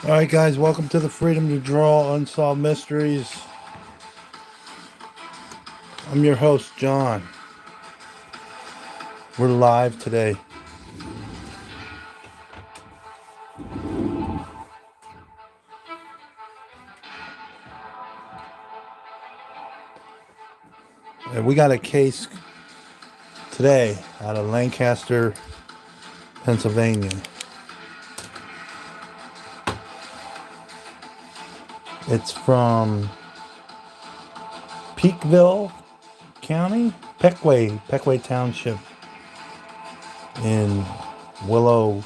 All right, guys, welcome to the Freedom to Draw Unsolved Mysteries. I'm your host, John. We're live today. And we got a case today out of Lancaster, Pennsylvania. It's from Peakville County, Pequay Township in Willow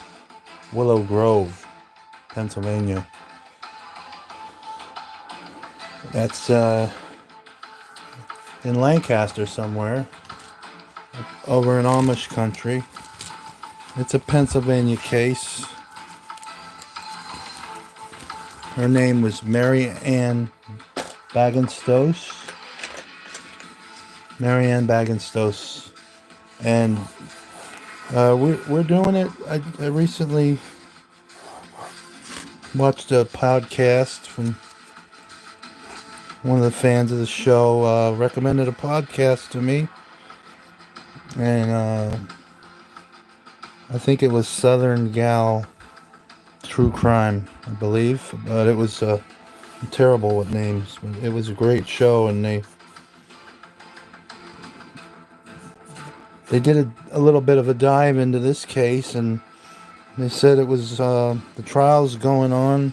Grove, Pennsylvania. That's in Lancaster somewhere, over in Amish country. It's a Pennsylvania case. Her name was Maryann Bagenstose. Maryann Bagenstose. And we're doing it. I recently watched a podcast from one of the fans of the show, recommended a podcast to me. And I think it was Southern Gal True Crime, I believe. But it was terrible with names. But it was a great show, and they did a little bit of a dive into this case, and they said it was the trial's going on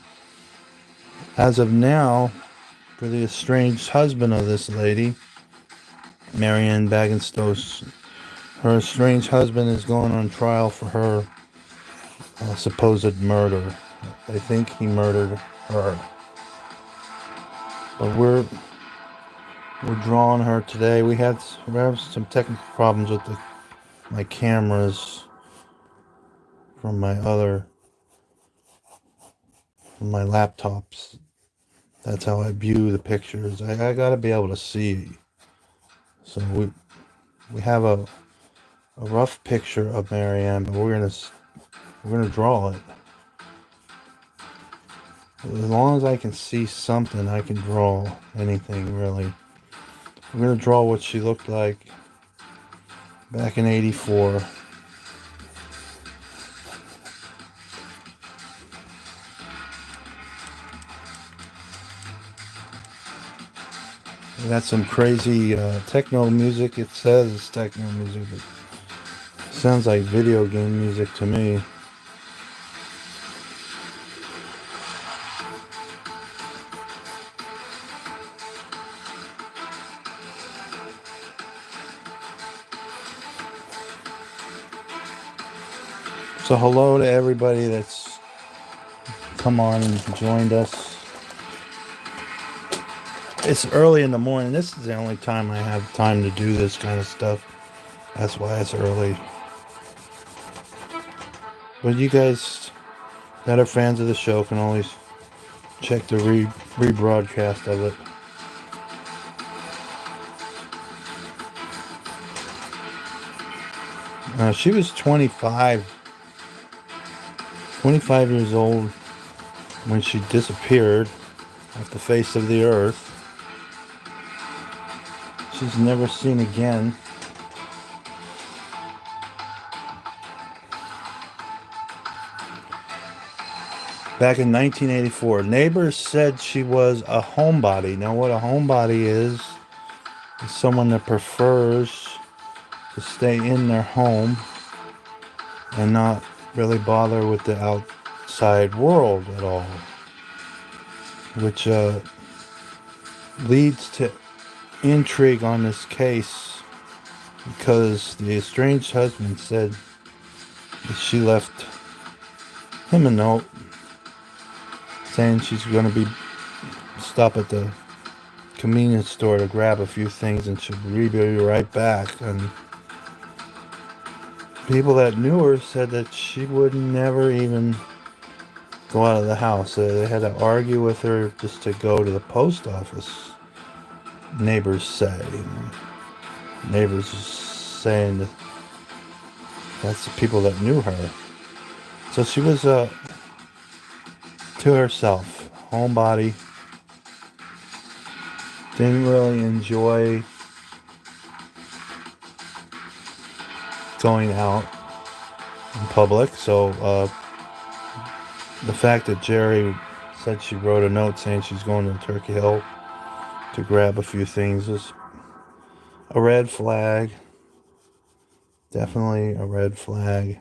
as of now for the estranged husband of this lady, Maryann Bagenstose. Her estranged husband is going on trial for her supposed murder. They think he murdered her. But we're drawing her today. We have some technical problems with my cameras from my laptops. That's how I view the pictures. I gotta be able to see. So we have a rough picture of Maryann, but we're gonna draw it. As long as I can see something, I can draw anything, really. We're gonna draw what she looked like back in '84. We got some crazy techno music. It says it's techno music, but it sounds like video game music to me. So hello to everybody that's come on and joined us. It's early in the morning. This is the only time I have time to do this kind of stuff. That's why it's early. But you guys that are fans of the show can always check the rebroadcast of it. She was 25 years old when she disappeared off the face of the earth. She's never seen again. Back in 1984, neighbors said she was a homebody. Now, what a homebody is someone that prefers to stay in their home and not really bother with the outside world at all, which leads to intrigue on this case, because the estranged husband said that she left him a note saying she's going to stop at the convenience store to grab a few things and she'll be right back. And people that knew her said that she would never even go out of the house. They had to argue with her just to go to the post office, neighbors say. Neighbors saying that that's the people that knew her. So she was to herself. Homebody. Didn't really enjoy going out in public. So the fact that Jere said she wrote a note saying she's going to Turkey Hill to grab a few things was a red flag. Definitely a red flag.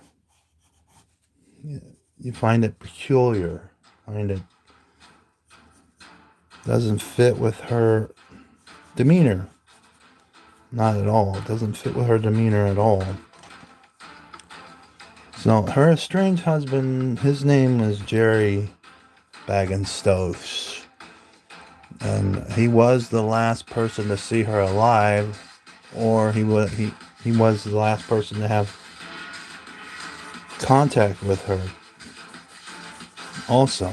You find it peculiar. Find it doesn't fit with her demeanor. Not at all. It doesn't fit with her demeanor at all. So her estranged husband, his name was Jere Bagenstose. And he was the last person to see her alive, or he was the last person to have contact with her. Also,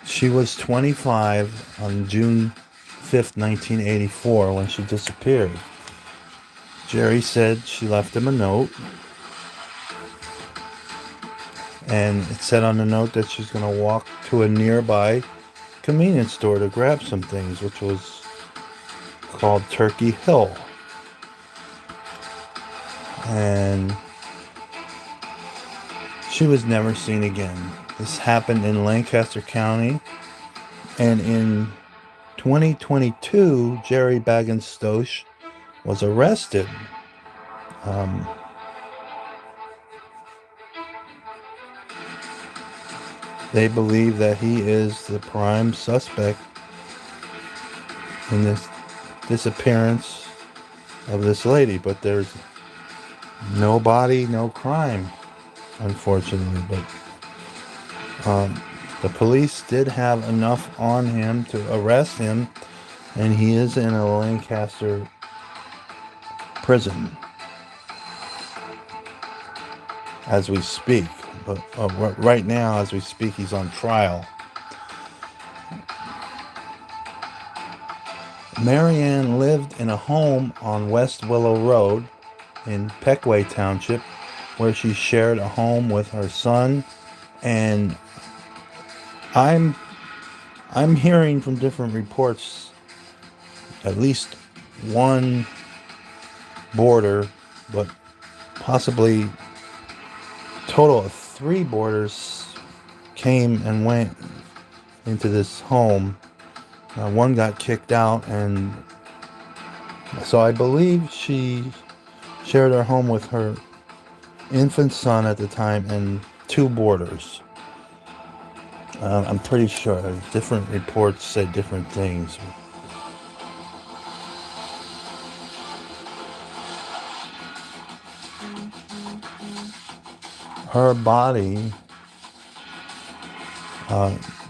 she was 25 on June 5th, 1984, when she disappeared. Jere said she left him a note, and it said on the note that she's going to walk to a nearby convenience store to grab some things, which was called Turkey Hill. And she was never seen again. This happened in Lancaster County, and in 2022, Jere Bagenstose was arrested. They believe that he is the prime suspect in this disappearance of this lady, but there's no body, no crime, unfortunately. But the police did have enough on him to arrest him, and he is in a Lancaster prison as we speak. But right now, as we speak, he's on trial. Maryann lived in a home on West Willow Road in Peckway Township, where she shared a home with her son. And I'm hearing from different reports at least one boarder, but possibly total of 3 boarders came and went into this home. One got kicked out, and so I believe she shared her home with her infant son at the time and 2 boarders. I'm pretty sure. Different reports say different things. Her body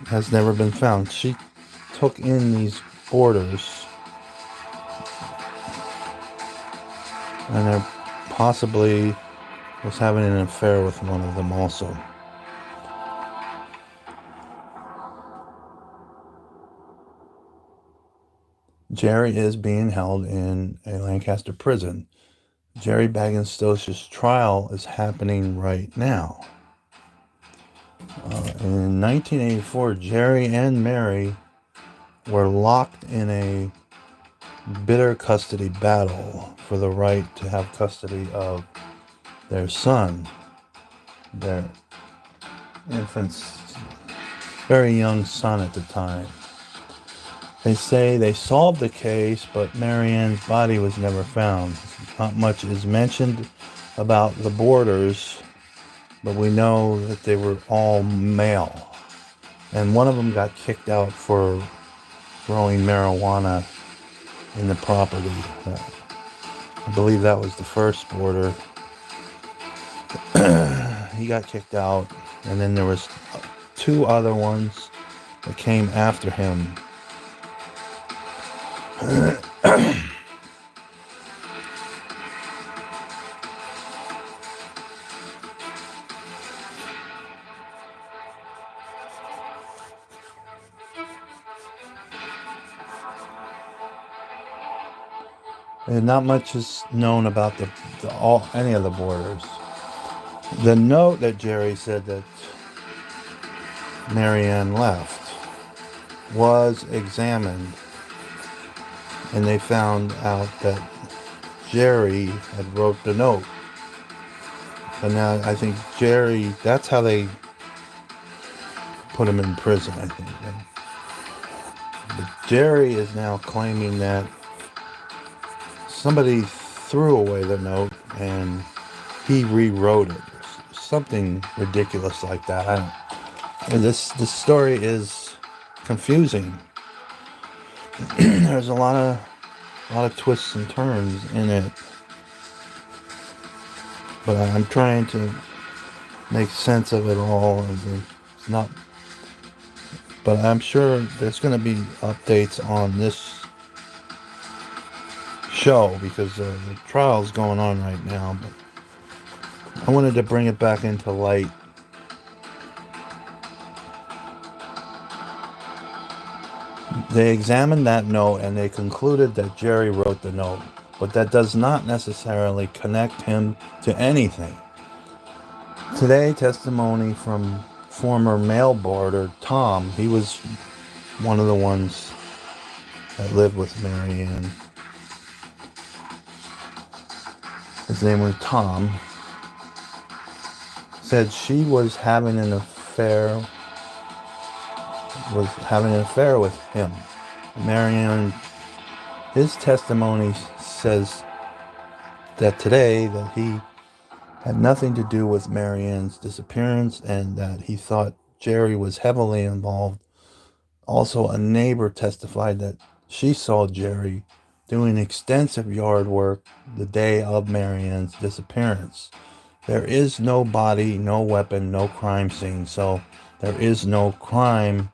has never been found. She took in these boarders, and there possibly was having an affair with one of them also. Jere is being held in a Lancaster prison. Jere Bagenstose's trial is happening right now. In 1984, Jere and Mary were locked in a bitter custody battle for the right to have custody of their son, their infant's very young son at the time. They say they solved the case, but Maryann's body was never found. Not much is mentioned about the boarders, but we know that they were all male. And one of them got kicked out for growing marijuana in the property. I believe that was the first boarder. He got kicked out, and then there was 2 other ones that came after him. And not much is known about any of the boarders. The note that Jere said that Maryann left was examined, and they found out that Jere had wrote the note. So now I think Jere, that's how they put him in prison, I think. But Jere is now claiming that somebody threw away the note and he rewrote it. Something ridiculous like that. This story is confusing. There's a lot of twists and turns in it, but I'm trying to make sense of it all. It's not, but I'm sure there's going to be updates on this show because the trial's going on right now. But I wanted to bring it back into light. They examined that note and they concluded that Jere wrote the note, but that does not necessarily connect him to anything. Today, testimony from former mail boarder Tom. He was one of the ones that lived with Maryann. His name was Tom. Said she was having an affair with him. Maryann, his testimony says that today that he had nothing to do with Maryann's disappearance and that he thought Jere was heavily involved. Also, a neighbor testified that she saw Jere doing extensive yard work the day of Maryann's disappearance. There is no body, no weapon, no crime scene, so there is no crime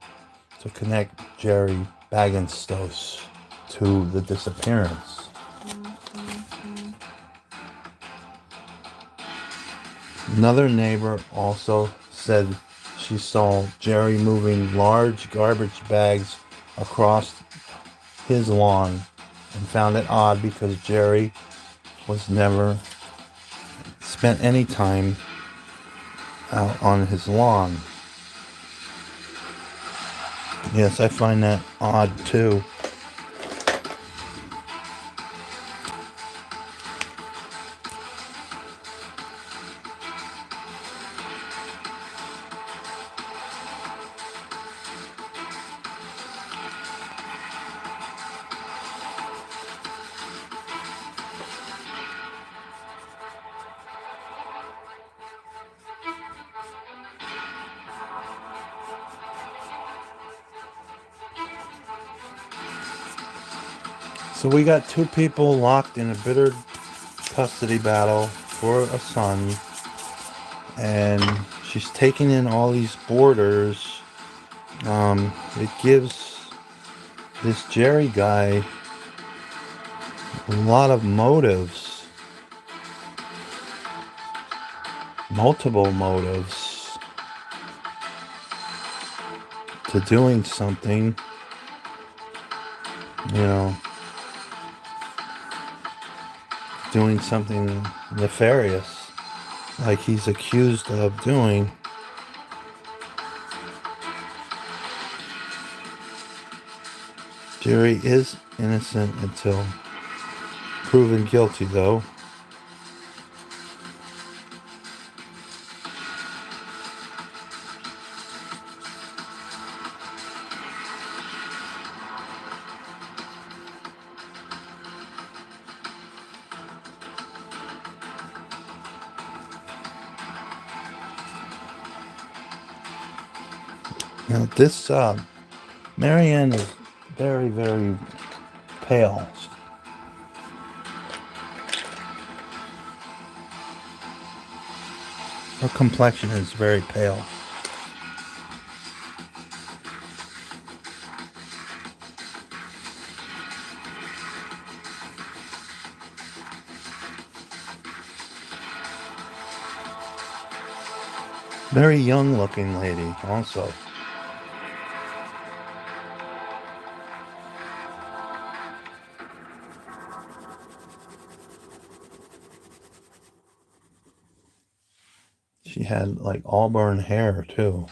to connect Jere Bagenstose to the disappearance. Another neighbor also said she saw Jere moving large garbage bags across his lawn and found it odd because Jere was never spent any time out on his lawn. Yes, I find that odd too. So we got two people locked in a bitter custody battle for a son, and she's taking in all these boarders. It gives this Jere guy a lot of motives, multiple motives to doing something, doing something nefarious like he's accused of doing. Jere is innocent until proven guilty, though. Now, this Maryann is very, very pale. Her complexion is very pale. Very young looking lady also. She had like auburn hair too.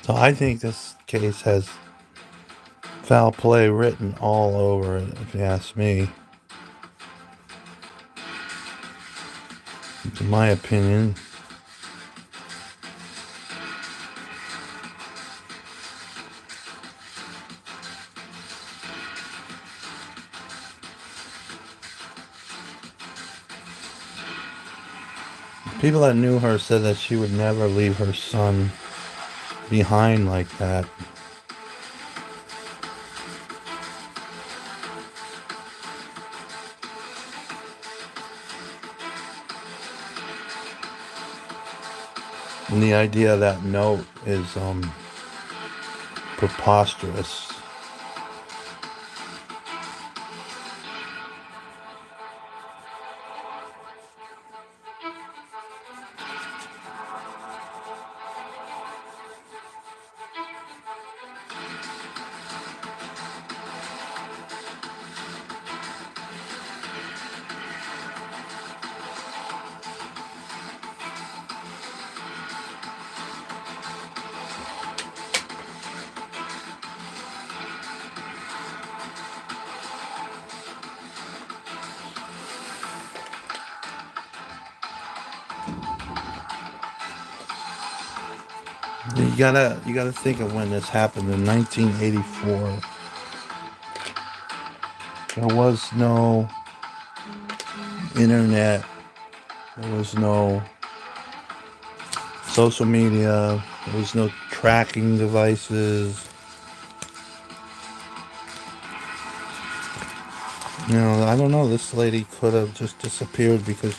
So I think this case has foul play written all over it, if you ask me. In my opinion. People that knew her said that she would never leave her son behind like that. And the idea of that note is preposterous. You gotta think of when this happened in 1984. There was no internet. There was no social media. There was no tracking devices. I don't know. This lady could have just disappeared because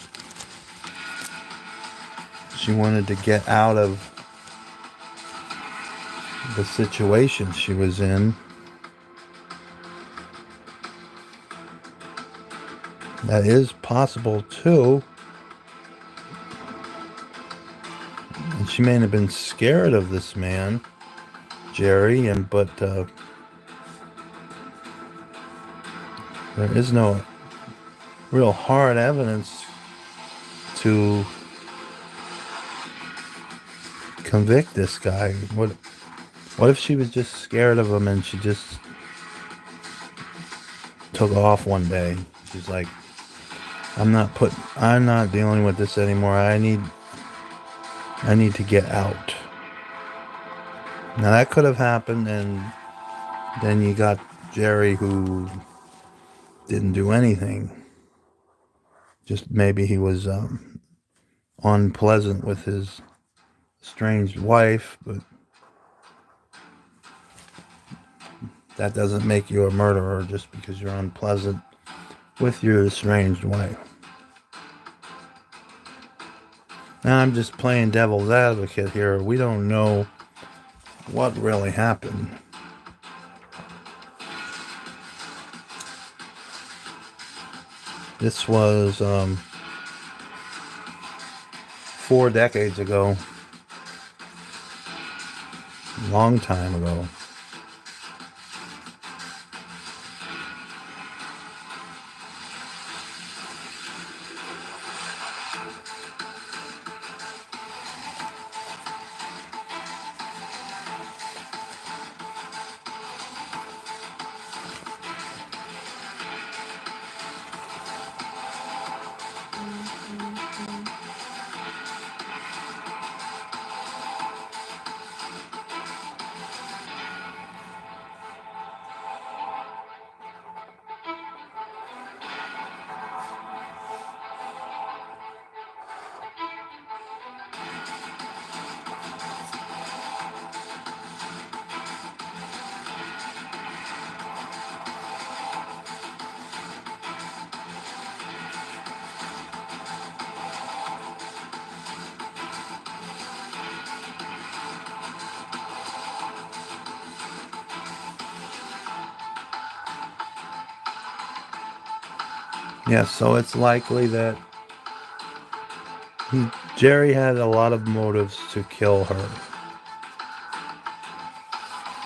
she wanted to get out of the situation she was in. That is possible too. And she may have been scared of this man, Jere, but there is no real hard evidence to convict this guy. What if she was just scared of him and she just took off one day? She's like, I'm not dealing with this anymore. I need to get out. Now that could have happened, and then you got Jere, who didn't do anything. Just maybe he was unpleasant with his estranged wife, but that doesn't make you a murderer just because you're unpleasant with your estranged wife. Now I'm just playing devil's advocate here. We don't know what really happened. This was 4 decades ago. A long time ago. Yes, so it's likely that Jere had a lot of motives to kill her.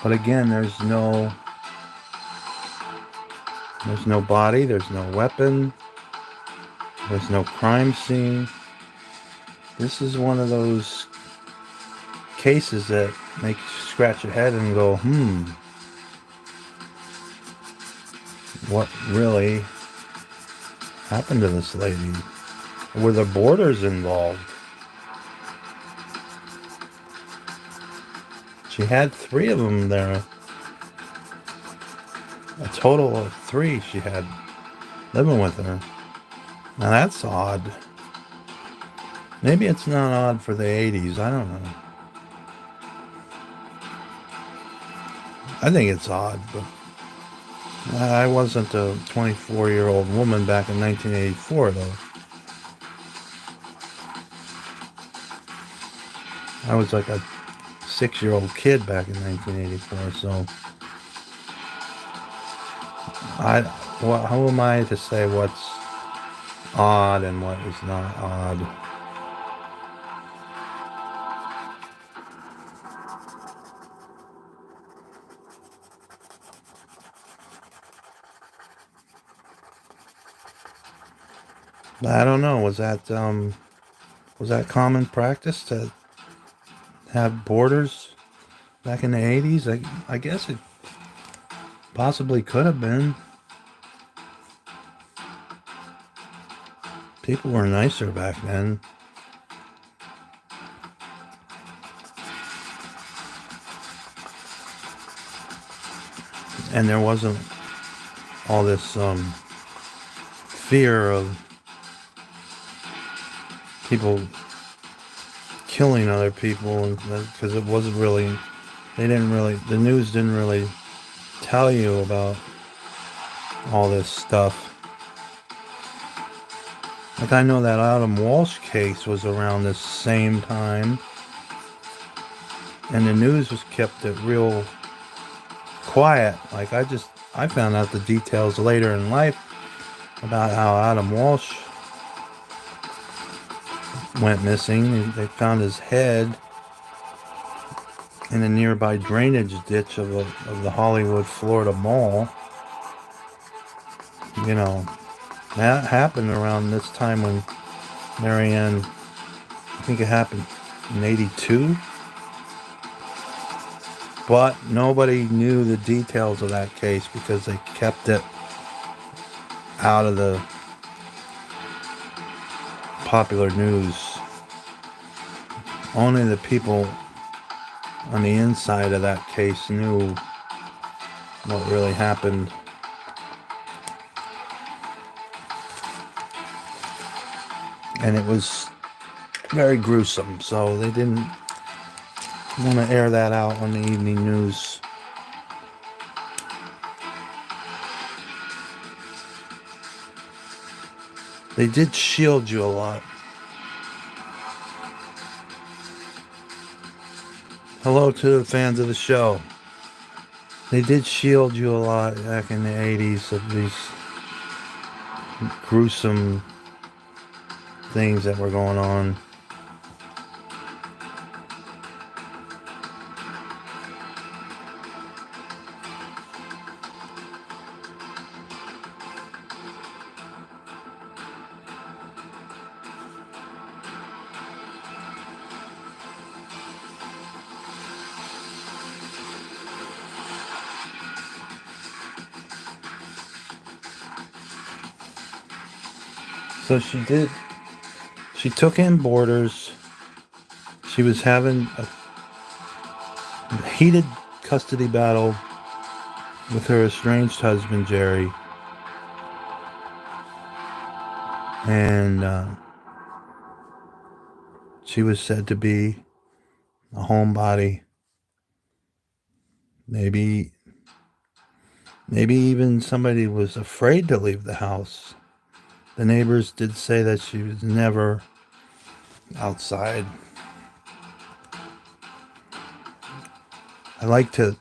But again, there's no body, there's no weapon, there's no crime scene. This is one of those cases that makes you scratch your head and go, what really happened to this lady? Were the boarders involved? She had 3 of them there. A total of 3 she had living with her. Now that's odd. Maybe it's not odd for the 80s. I don't know. I think it's odd, but I wasn't a 24-year-old woman back in 1984, though. I was like a 6-year-old kid back in 1984, so how am I to say what's odd and what is not odd? I don't know. Was that common practice to have boarders back in the 80s? I guess it possibly could have been. People were nicer back then. And there wasn't all this fear of people killing other people, because it wasn't really, the news didn't really tell you about all this stuff. Like, I know that Adam Walsh case was around this same time, and the news was kept it real quiet. Like, I found out the details later in life about how Adam Walsh went missing. They found his head in a nearby drainage ditch of the Hollywood, Florida Mall. You know, that happened around this time when Maryann, I think it happened in 82. But nobody knew the details of that case because they kept it out of the popular news. Only the people on the inside of that case knew what really happened. And it was very gruesome, so they didn't want to air that out on the evening news. They did shield you a lot. Hello to the fans of the show. They did shield you a lot back in the 80s of these gruesome things that were going on. So she took in boarders. She was having a heated custody battle with her estranged husband, Jere. And she was said to be a homebody. Maybe even somebody was afraid to leave the house. The neighbors did say that she was never outside. I like to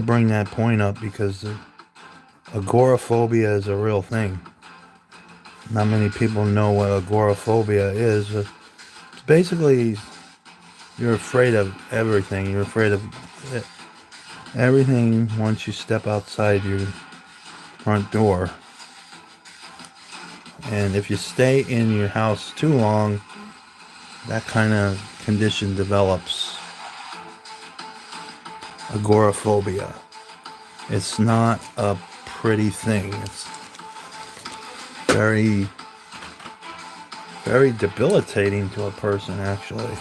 bring that point up because agoraphobia is a real thing. Not many people know what agoraphobia is. It's basically, you're afraid of everything. You're afraid of everything once you step outside your front door. And if you stay in your house too long, that kind of condition develops. agoraphobia. It's not a pretty thing. It's very, very debilitating to a person, actually.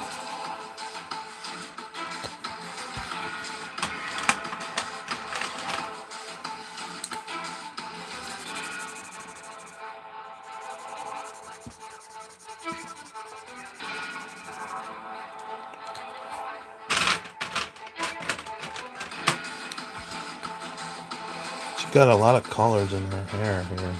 She's got a lot of colors in her hair here.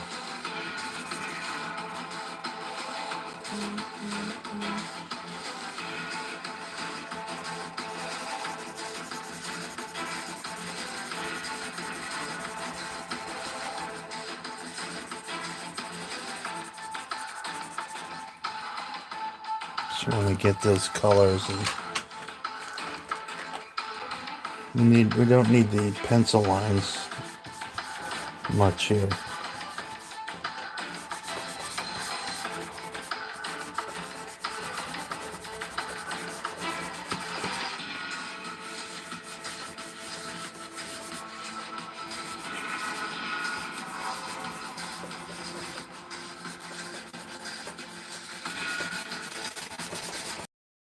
Just want to get those colors, and we don't need the pencil lines much here.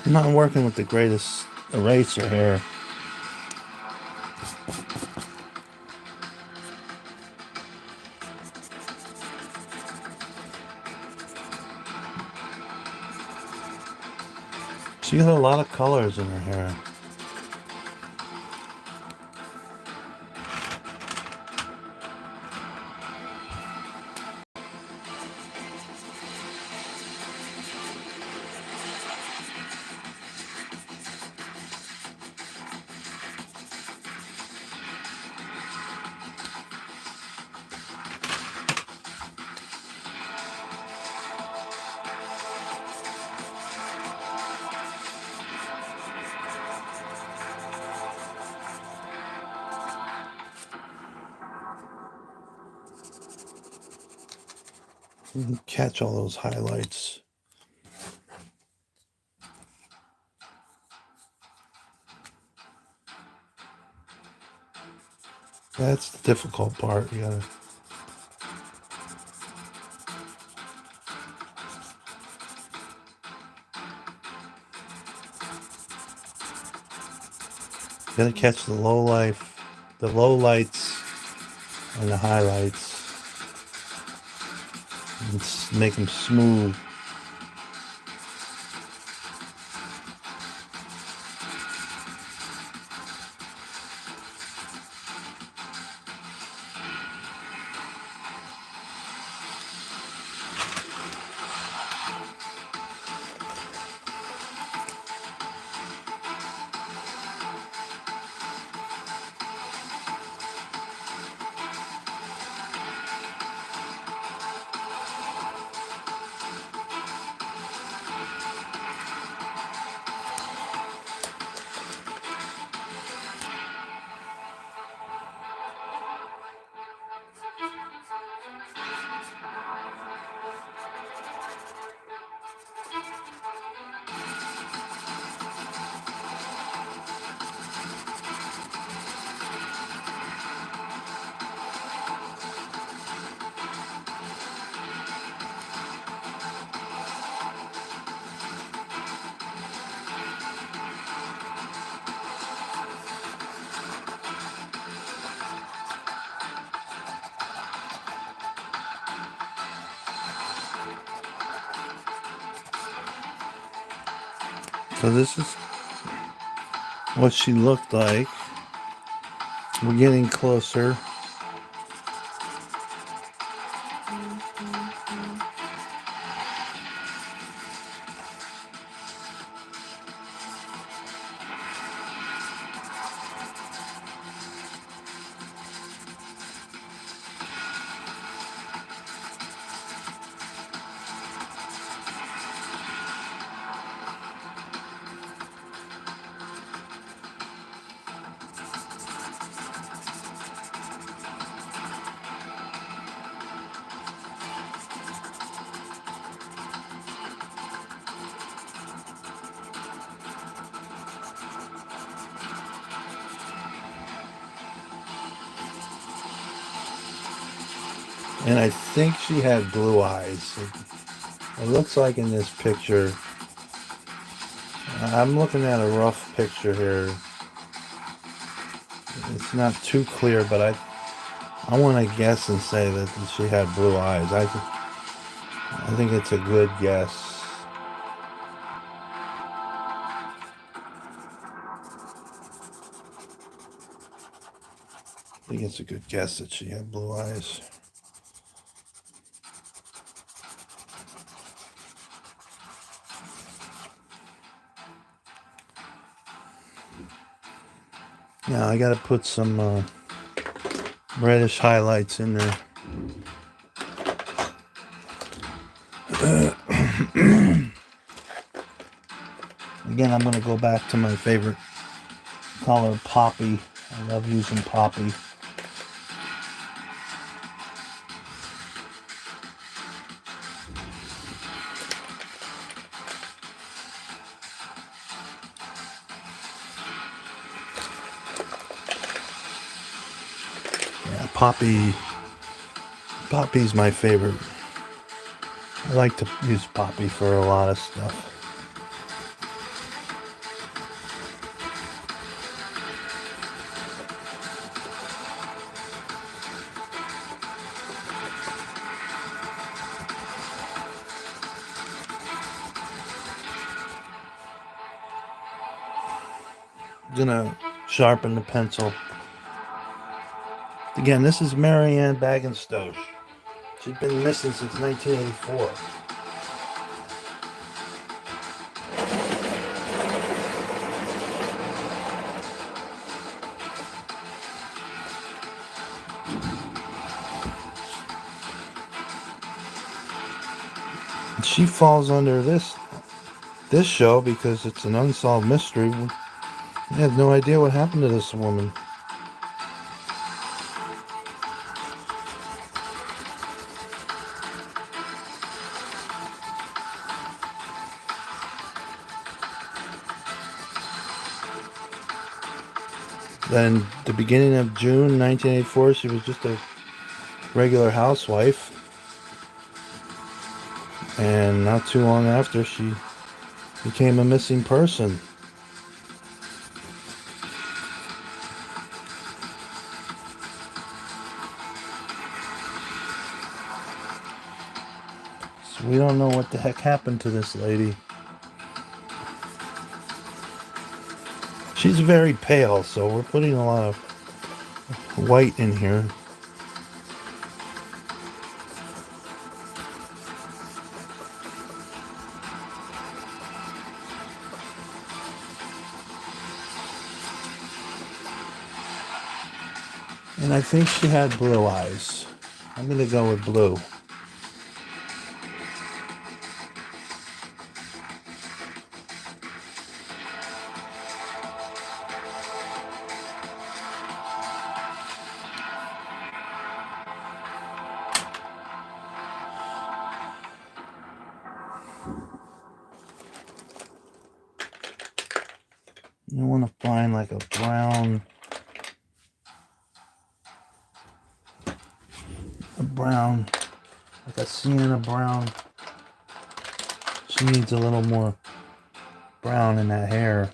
I'm not working with the greatest eraser here. She got a lot of colors in her hair. You can catch all those highlights. That's the difficult part. You gotta catch the low lights and the highlights. And make them smooth. So this is what she looked like. We're getting closer. And I think she had blue eyes. It looks like in this picture. I'm looking at a rough picture here. It's not too clear, but I want to guess and say that she had blue eyes. I think it's a good guess. I think it's a good guess that she had blue eyes. Yeah, I gotta put some reddish highlights in there. Again, I'm gonna go back to my favorite color, poppy. I love using poppy. Yeah, poppy's my favorite. I like to use poppy for a lot of stuff. I'm gonna sharpen the pencil. Again, this is Maryann Bagenstose. She's been missing since 1984. She falls under this show because it's an unsolved mystery. I have no idea what happened to this woman. Then, the beginning of June 1984, she was just a regular housewife. And not too long after, she became a missing person. So we don't know what the heck happened to this lady. She's very pale, so we're putting a lot of white in here. And I think she had blue eyes. I'm going to go with blue. You want to find like a brown, like a sienna brown. She needs a little more brown in that hair.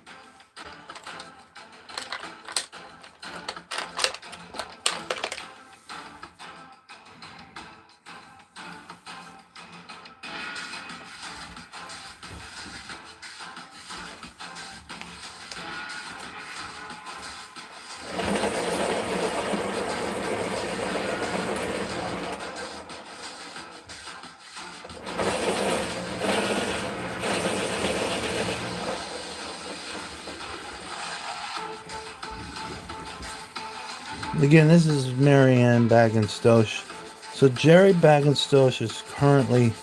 Again, this is Maryann Bagenstose. So Jere Bagenstose is currently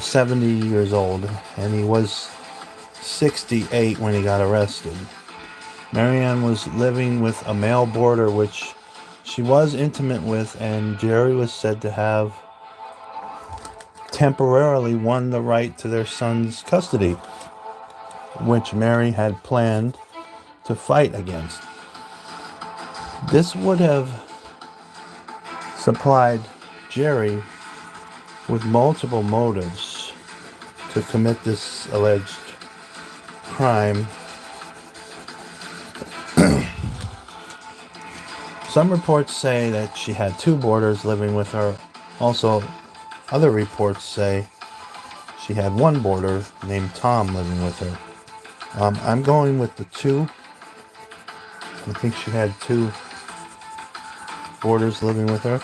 70 years old, and he was 68 when he got arrested. Maryann was living with a male boarder, which she was intimate with, and Jere was said to have temporarily won the right to their son's custody, which Mary had planned to fight against. This would have supplied Jere with multiple motives to commit this alleged crime. Some reports say that she had two boarders living with her. Also, other reports say she had one boarder named Tom living with her. I'm going with the two. I think she had two boarders living with her.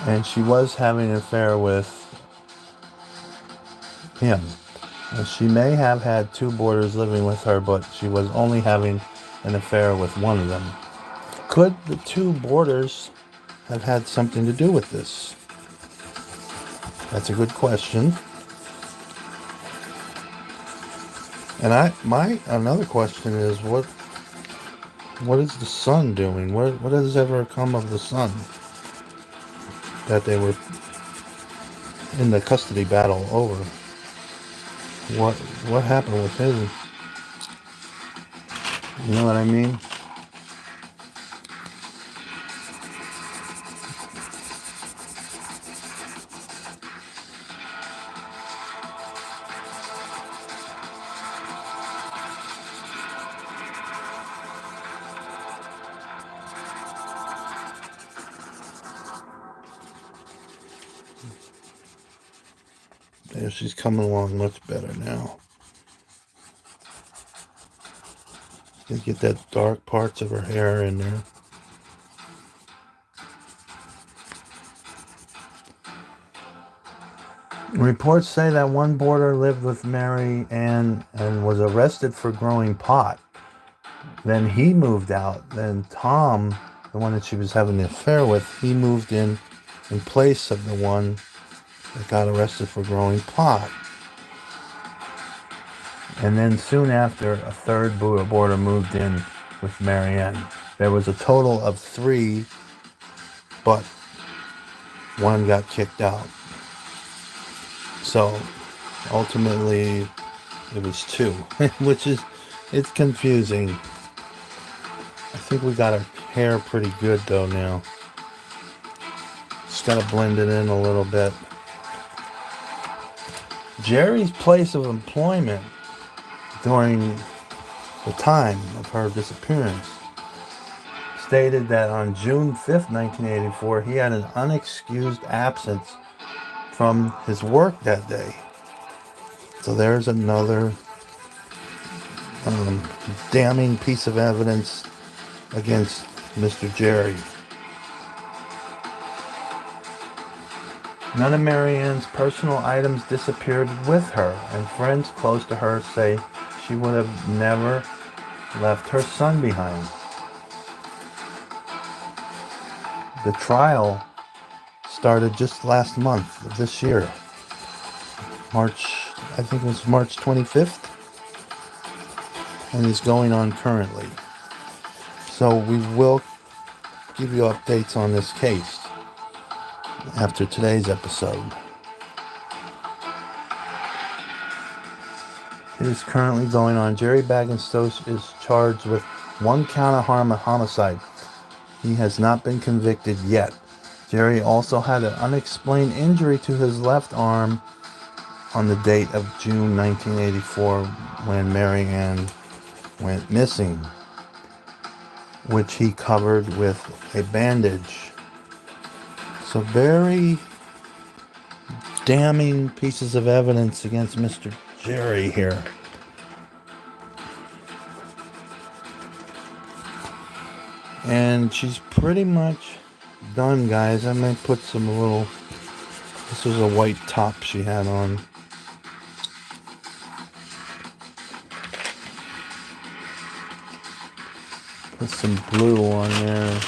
And she was having an affair with him. She may have had two boarders living with her, but she was only having an affair with one of them. Could the two boarders have had something to do with this? That's a good question. And another question is, what is the son doing? What has ever come of the son that they were in the custody battle over? What happened with his? You know what I mean? There, she's coming along much better now. You get that dark parts of her hair in there. Reports say that one boarder lived with Maryann and was arrested for growing pot. Then he moved out. Then Tom, the one that she was having the affair with, he moved in place of the one that got arrested for growing pot. And then soon after, a third boarder moved in with Maryann. There was a total of 3, but one got kicked out. So ultimately it was 2, which is, it's confusing. I think we got our hair pretty good though now. Just gotta blend it in a little bit. Jere's place of employment during the time of her disappearance stated that on June 5th, 1984, he had an unexcused absence from his work that day. So there's another damning piece of evidence against Mr. Jere. None of Maryann's personal items disappeared with her, and friends close to her say she would have never left her son behind. The trial started just last month of this year. I think it was March 25th, and is going on currently. So we will give you updates on this case after today's episode. It is currently going on. Jere Bagenstose is charged with 1 count of homicide. He has not been convicted yet. Jere also had an unexplained injury to his left arm on the date of June 1984 when Maryann went missing, which he covered with a bandage. So very damning pieces of evidence against Mr. Jere here. And she's pretty much done, guys. I might put some little... This was a white top she had on. Put some blue on there.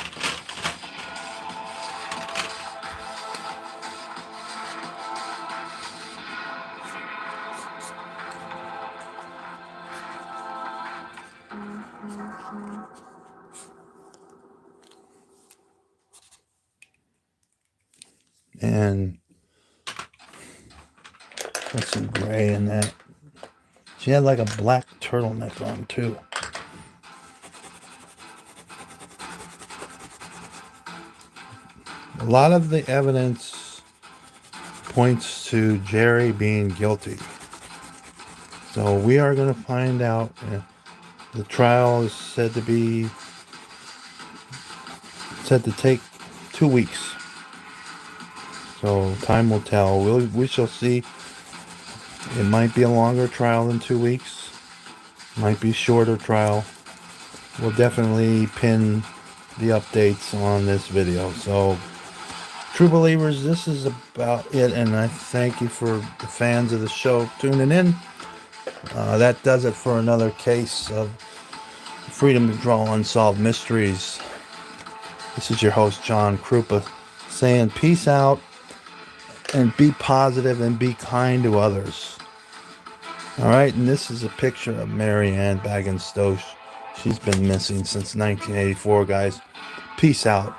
And Got some gray in that. She had like a black turtleneck on too. A lot of the evidence points to Jere being guilty. So we are going to find out. The trial is said to take 2 weeks. So time will tell. We shall see. It might be a longer trial than 2 weeks. Might be a shorter trial. We'll definitely pin the updates on this video. So, true believers, this is about it. And I thank you for the fans of the show tuning in. That does it for another case of Freedom to Draw Unsolved Mysteries. This is your host, John Krupa, saying peace out and be positive and be kind to others. All right, and this is a picture of Maryann Bagenstose. She's been missing since 1984, guys. Peace out.